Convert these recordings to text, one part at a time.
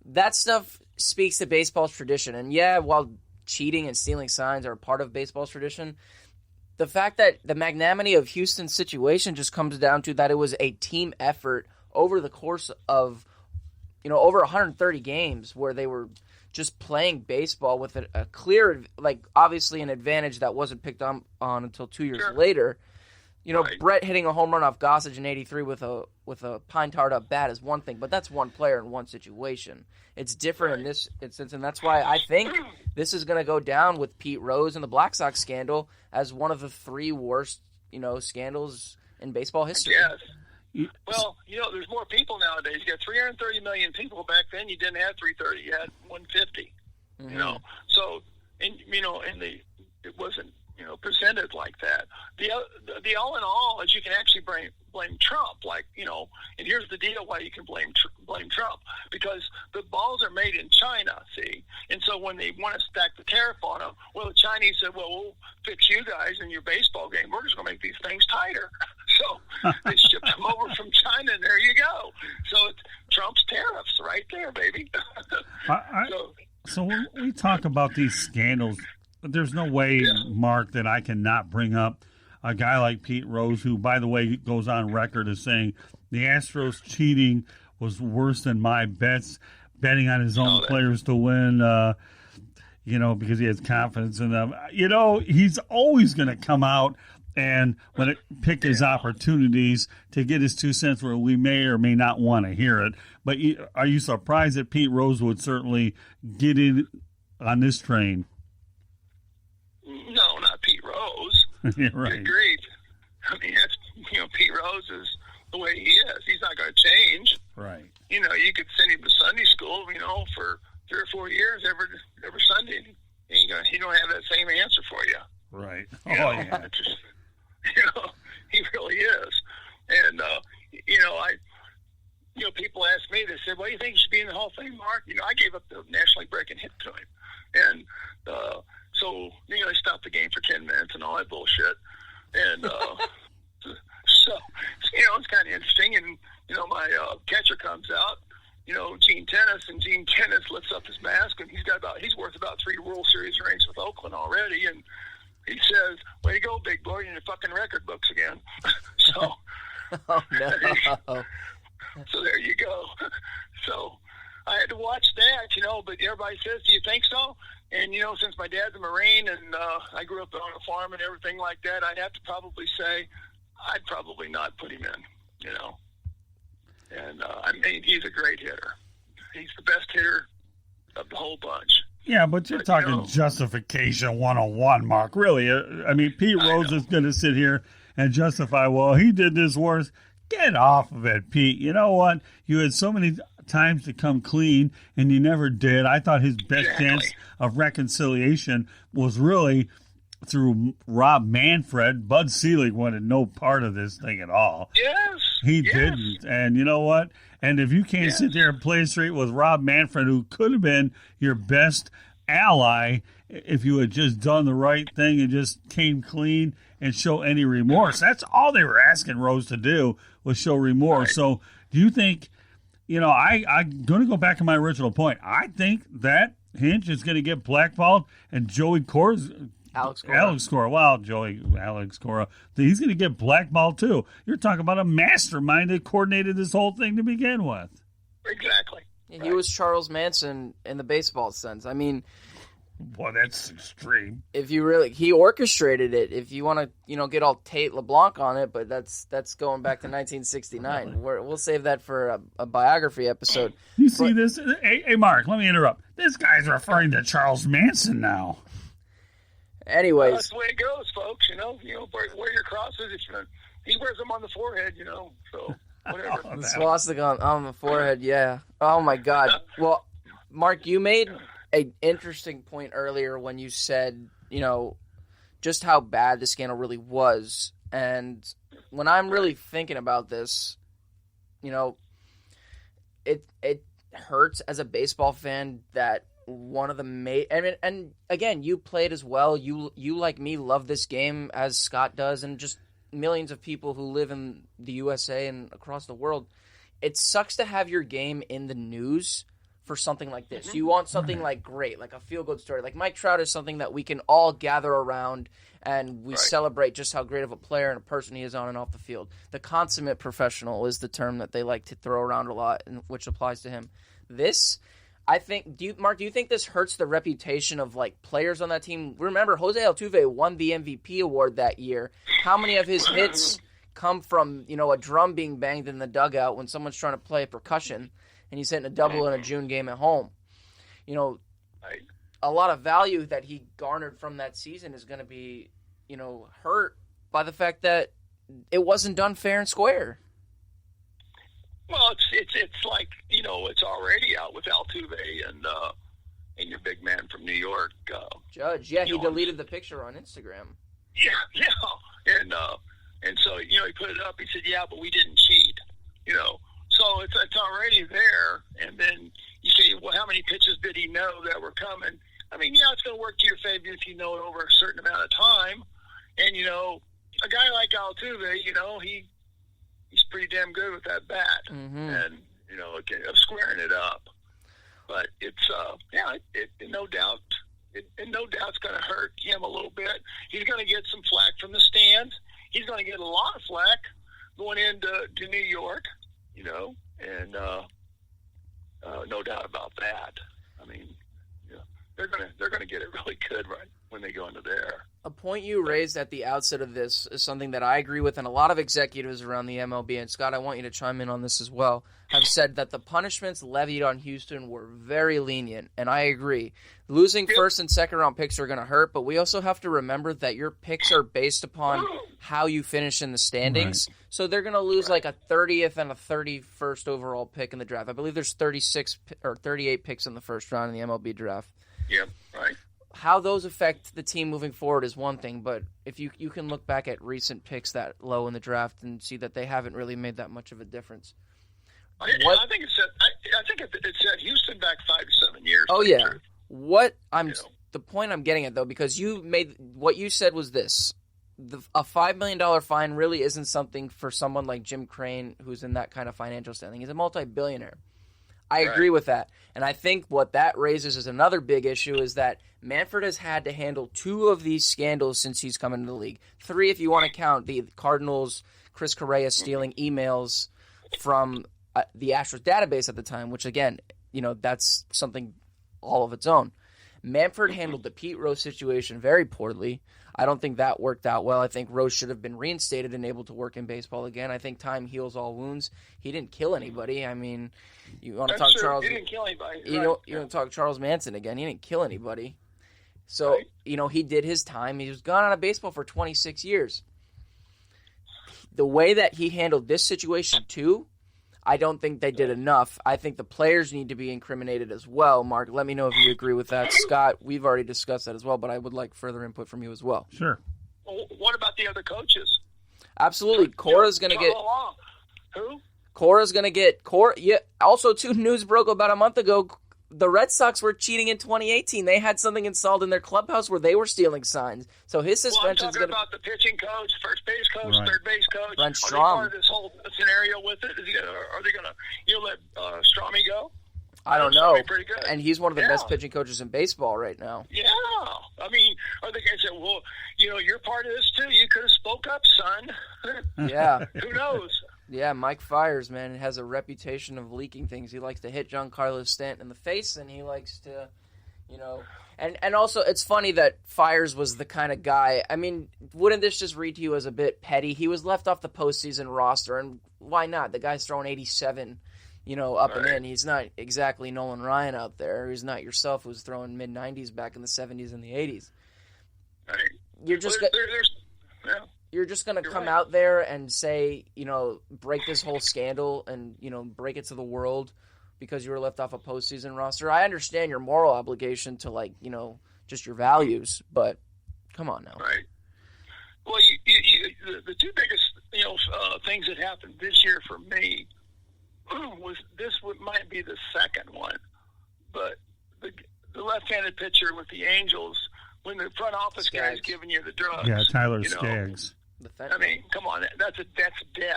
that stuff speaks to baseball's tradition. And yeah, while cheating and stealing signs are a part of baseball's tradition, the fact that the magnanimity of Houston's situation just comes down to that it was a team effort over the course of, over 130 games where they were just playing baseball with a clear, obviously an advantage that wasn't picked on until 2 years later. Right. Brett hitting a home run off Gossage in '83 with a pine tarred up bat is one thing, but that's one player in one situation. It's different in this instance, and that's why I think this is going to go down with Pete Rose and the Black Sox scandal as one of the 3 worst, scandals in baseball history. Yes. Well, there's more people nowadays. You got 330 million people. Back then, you didn't have 330. You had 150. Mm-hmm. So, it wasn't presented like that. The all in all is you can actually blame Trump. And here's the deal: why you can blame Trump, because the balls are made in China. See, and so when they want to stack the tariff on them, well, the Chinese said, "Well, we'll fix you guys in your baseball game. We're just going to make these things tighter." So they shipped them over from China, and there you go. So it's Trump's tariffs right there, baby. So when we talk about these scandals, there's no way, Mark, that I cannot bring up a guy like Pete Rose, who, by the way, goes on record as saying the Astros cheating was worse than my betting on his own players to win, because he has confidence in them. He's always going to come out and pick his opportunities to get his 2 cents where we may or may not want to hear it. But are you surprised that Pete Rose would certainly get in on this train? No, not Pete Rose. Yeah, right. Good grief. I mean, that's, Pete Rose is the way he is. He's not going to change. Right. You could send him to Sunday school, for 3 or 4 years every Sunday. He don't have that same answer for you. Right. Yeah. He really is. And, people ask me, they said, "Well, you think you should be in the Hall of Fame, Mark?" I gave up the nationally breaking hit to him. And, so, they stopped the game for 10 minutes and all that bullshit. And so, it's kind of interesting. And, my catcher comes out, Gene Tennis, and Gene Tennis lifts up his mask, and he's worth about 3 World Series rings with Oakland already. And he says, "Way to go, big boy, you're in your fucking record books again." So, oh, no. So there you go. So I had to watch that, but everybody says, "Do you think so?" And, since my dad's a Marine and I grew up on a farm and everything like that, I'd have to probably say I'd probably not put him in, And, he's a great hitter. He's the best hitter of the whole bunch. Yeah, but you're talking justification 101, Mark. Really, Pete Rose is going to sit here and justify, well, he did this worse. Get off of it, Pete. You know what? You had so many times to come clean, and you never did. I thought his best chance of reconciliation was really through Rob Manfred. Bud Selig wanted no part of this thing at all. Yes. He didn't. And you know what? And if you can't sit there and play straight with Rob Manfred, who could have been your best ally if you had just done the right thing and just came clean and show any remorse. That's all they were asking Rose to do, was show remorse. Right. So do you think, I'm going to go back to my original point. I think that Hinch is going to get blackballed, and Joey Alex Cora. Wow, Alex Cora. He's going to get blackballed too. You're talking about a mastermind that coordinated this whole thing to begin with. Exactly. He was Charles Manson in the baseball sense. I mean, boy, that's extreme. If you he orchestrated it. If you want to, get all Tate LeBlanc on it, but that's going back to 1969. We'll save that for a biography episode. You see this? Hey, Mark, let me interrupt. This guy's referring to Charles Manson now. Anyways, that's the way it goes, folks. Wear your crosses. He wears them on the forehead. So whatever. The swastika on the forehead. Yeah. Oh my God. Well, Mark, you made an interesting point earlier when you said, just how bad the scandal really was. And when I'm really thinking about this, it hurts as a baseball fan that one of the and again, you played as well. You like me love this game as Scott does, and just millions of people who live in the USA and across the world. It sucks to have your game in the news for something like this. You want something like great, like a feel-good story. Like Mike Trout is something that we can all gather around and we celebrate just how great of a player and a person he is on and off the field. The consummate professional is the term that they like to throw around a lot, which applies to him. This, I think, Mark, do you think this hurts the reputation of like players on that team? Remember, Jose Altuve won the MVP award that year. How many of his hits come from, a drum being banged in the dugout when someone's trying to play percussion and he's hitting a double in a June game at home? A lot of value that he garnered from that season is going to be, hurt by the fact that it wasn't done fair and square. Well, it's like, it's already out with Altuve and your big man from New York, Judge. Yeah, he deleted the picture on Instagram. Yeah, and so he put it up. He said, "Yeah, but we didn't cheat." So it's already there. And then you say, "Well, how many pitches did he know that were coming?" I mean, it's going to work to your favor if you know it over a certain amount of time. And a guy like Altuve, he's pretty damn good with that bat, and of squaring it up. But it's no doubt. No doubt it's going to hurt him a little bit. He's going to get some flack from the stands. He's going to get a lot of flack going into New York, and no doubt about that. I mean, they're going to get it really good right when they go into there. A point you raised at the outset of this is something that I agree with, and a lot of executives around the MLB, and Scott, I want you to chime in on this as well, have said that the punishments levied on Houston were very lenient, and I agree. Losing first and second round picks are going to hurt, but we also have to remember that your picks are based upon how you finish in the standings. Right. So they're going to lose like a 30th and a 31st overall pick in the draft. I believe there's 36 or 38 picks in the first round in the MLB draft. Yep, right. How those affect the team moving forward is one thing, but if you can look back at recent picks that low in the draft and see that they haven't really made that much of a difference. I think it set Houston back 5 to 7 years. Oh yeah. The point I'm getting at though, because what you said was this: a $5 million fine really isn't something for someone like Jim Crane, who's in that kind of financial standing. He's a multi-billionaire. I agree with that. And I think what that raises is another big issue is that Manfred has had to handle 2 of these scandals since he's come into the league. 3 if you want to count the Cardinals, Chris Correa stealing emails from the Astros database at the time, which again, that's something all of its own. Manfred handled the Pete Rose situation very poorly. I don't think that worked out well. I think Rose should have been reinstated and able to work in baseball again. I think time heals all wounds. He didn't kill anybody. I mean, you want to talk Charles? He didn't kill anybody. You want to talk Charles Manson again? He didn't kill anybody. So he did his time. He was gone out of baseball for 26 years. The way that he handled this situation too, I don't think they did enough. I think the players need to be incriminated as well. Mark, let me know if you agree with that. Scott, we've already discussed that as well, but I would like further input from you as well. Sure. Well, what about the other coaches? Absolutely. Cora's going to get... Who? Cora's going to get... Yeah. Also, too, news broke about a month ago. The Red Sox were cheating in 2018. They had something installed in their clubhouse where they were stealing signs. So his suspension is going to... I'm talking about the pitching coach, first base coach, third base coach. Brent Strom. Are they part of this whole scenario with it? Are they going to let Stromy go? I don't know. Pretty good. And he's one of the best pitching coaches in baseball right now. Yeah. I mean, are they going to say, well, you're part of this too. You could have spoke up, son. Yeah. Who knows? Yeah, Mike Fiers, man, has a reputation of leaking things. He likes to hit Giancarlo Stanton in the face, and he likes to, And also, it's funny that Fiers was the kind of guy. I mean, wouldn't this just read to you as a bit petty? He was left off the postseason roster, and why not? The guy's throwing 87, up and in. He's not exactly Nolan Ryan out there. He's not yourself, who's throwing mid-90s back in the 70s and the 80s. Right. You're just You're just going to come out there and say, break this whole scandal and, break it to the world because you were left off a postseason roster. I understand your moral obligation to, just your values, but come on now. Right. Well, the 2 biggest, things that happened this year for me was might be the second one, but the left-handed pitcher with the Angels, when the front office guy's giving you the drugs. Yeah, Tyler Skaggs. I mean, come on, that's death.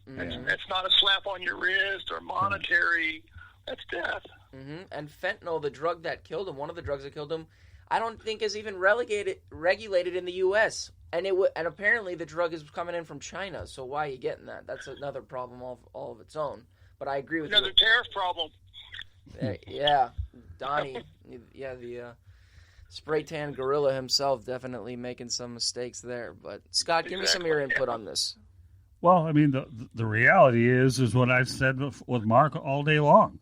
Mm-hmm. That's not a slap on your wrist or monetary. That's death. Mm-hmm. And fentanyl, the drug that killed him, one of the drugs that killed him, I don't think is even regulated in the U.S. And and apparently the drug is coming in from China. So why are you getting that? That's another problem all of its own. But I agree with you. Another tariff problem. Yeah, Donnie. Yeah, the spray tan gorilla himself definitely making some mistakes there. But Scott, give me some of your input on this. Well, I mean, the reality is what I've said with Mark all day long,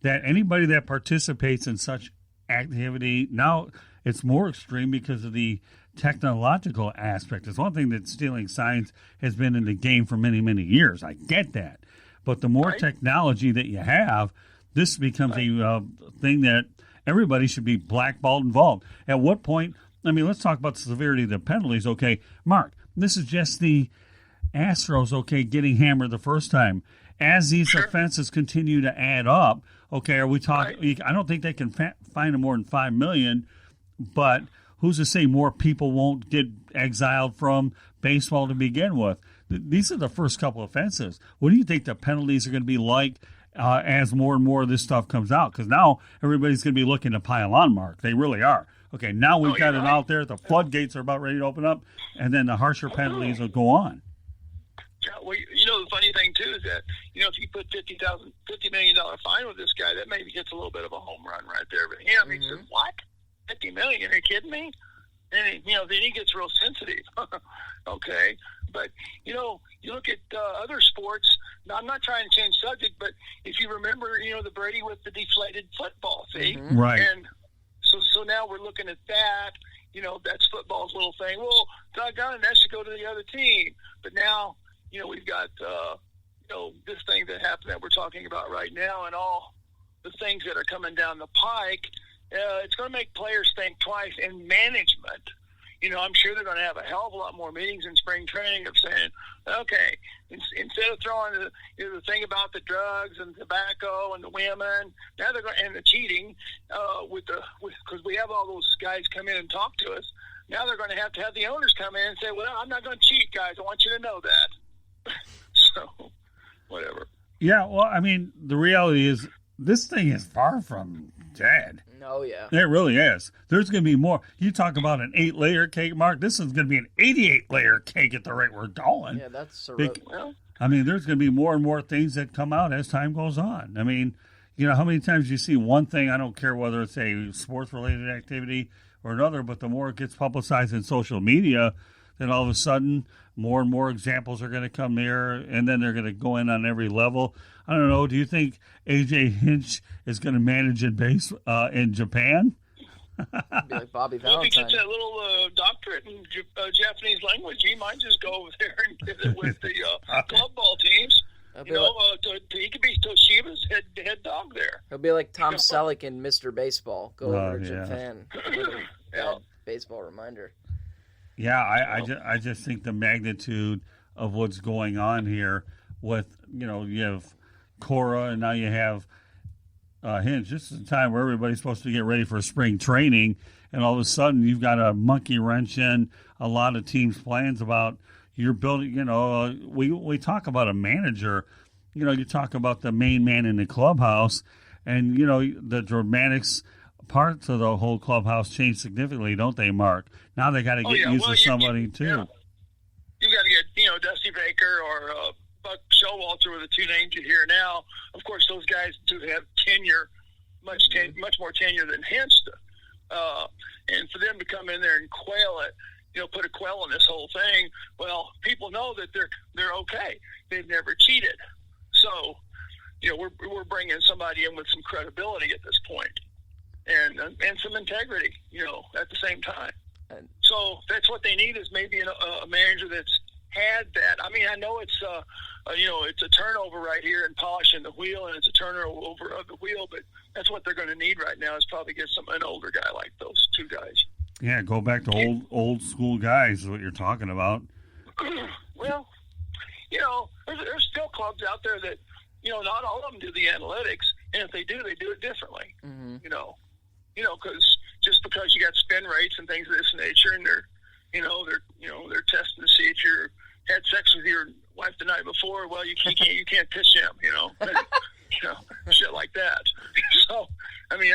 that anybody that participates in such activity, now it's more extreme because of the technological aspect. It's one thing that stealing signs has been in the game for many, many years. I get that. But the more technology that you have, this becomes a thing that everybody should be blackballed involved. At what point, I mean, let's talk about the severity of the penalties. Okay, Mark, this is just the Astros, okay, getting hammered the first time. As these offenses continue to add up, okay, are we talking? I don't think they can fine them more than $5 million, but who's to say more people won't get exiled from baseball to begin with? These are the first couple offenses. What do you think the penalties are going to be like as more and more of this stuff comes out? Because now everybody's going to be looking to pile on, Mark. They really are. Okay, now we've got it out there. The floodgates are about ready to open up, and then the harsher penalties will go on. Well, the funny thing, too, is that, if you put $50 million fine with this guy, that maybe gets a little bit of a home run right there. But him, he says, what? $50 million? Are you kidding me? And, then he gets real sensitive. Okay. But, you look at other sports. Now, I'm not trying to change subject, but if you remember, the Brady with the deflated football, see? Mm-hmm. Right. And so now we're looking at that. That's football's little thing. Well, doggone it, that should go to the other team. But now, we've got, this thing that happened that we're talking about right now and all the things that are coming down the pike. It's going to make players think twice, and management. I'm sure they're going to have a hell of a lot more meetings in spring training of saying, okay, instead of throwing the thing about the drugs and tobacco and the women, now they're going and the cheating because we have all those guys come in and talk to us. Now they're going to have the owners come in and say, well, I'm not going to cheat, guys. I want you to know that. So, whatever. Yeah, well, I mean, the reality is this thing is far from dead. Oh, yeah. It really is. There's going to be more. You talk about an 8-layer cake, Mark. This is going to be an 88-layer cake at the rate we're going. Yeah, that's I mean, there's going to be more and more things that come out as time goes on. I mean, how many times you see one thing, I don't care whether it's a sports-related activity or another, but the more it gets publicized in social media, then all of a sudden more and more examples are going to come there, and then they're going to go in on every level. I don't know. Do you think AJ Hinch is going to manage in Japan? Be like Bobby Valentine. Well, if he gets that little doctorate in Japanese language, he might just go over there and get it with the club ball teams. He could be Toshiba's head dog there. He'll be like Tom Selleck in Mr. Baseball. Go over to Japan. Baseball reminder. Yeah, I just think the magnitude of what's going on here with, you have Cora and now you have Hinch. This is a time where everybody's supposed to get ready for spring training, and all of a sudden you've got a monkey wrench in a lot of teams' plans about you're building, we talk about a manager, you talk about the main man in the clubhouse, and, the dramatics parts of the whole clubhouse change significantly, don't they, Mark? Now they got to get used to somebody, too. Yeah. You got to get, Dusty Baker or Buck Showalter were the two names you hear now. Of course, those guys do have tenure, much more tenure than Hinch. And for them to come in there and quail it, put a quail in this whole thing, well, people know that they're okay. They've never cheated. So, we're bringing somebody in with some credibility at this point. And some integrity, at the same time. So that's what they need is maybe a manager that's had that. I mean, I know it's it's a turnover right here and polishing the wheel, and it's a turnover of the wheel, but that's what they're going to need right now is probably get an older guy like those two guys. Yeah, go back to old school guys is what you're talking about. Well, there's still clubs out there that, not all of them do the analytics, and if they do it differently. Mm-hmm. Because just because you got spin rates and things of this nature, and they're testing to see if you had sex with your wife the night before, well, you can't pitch him, shit like that. So, I mean,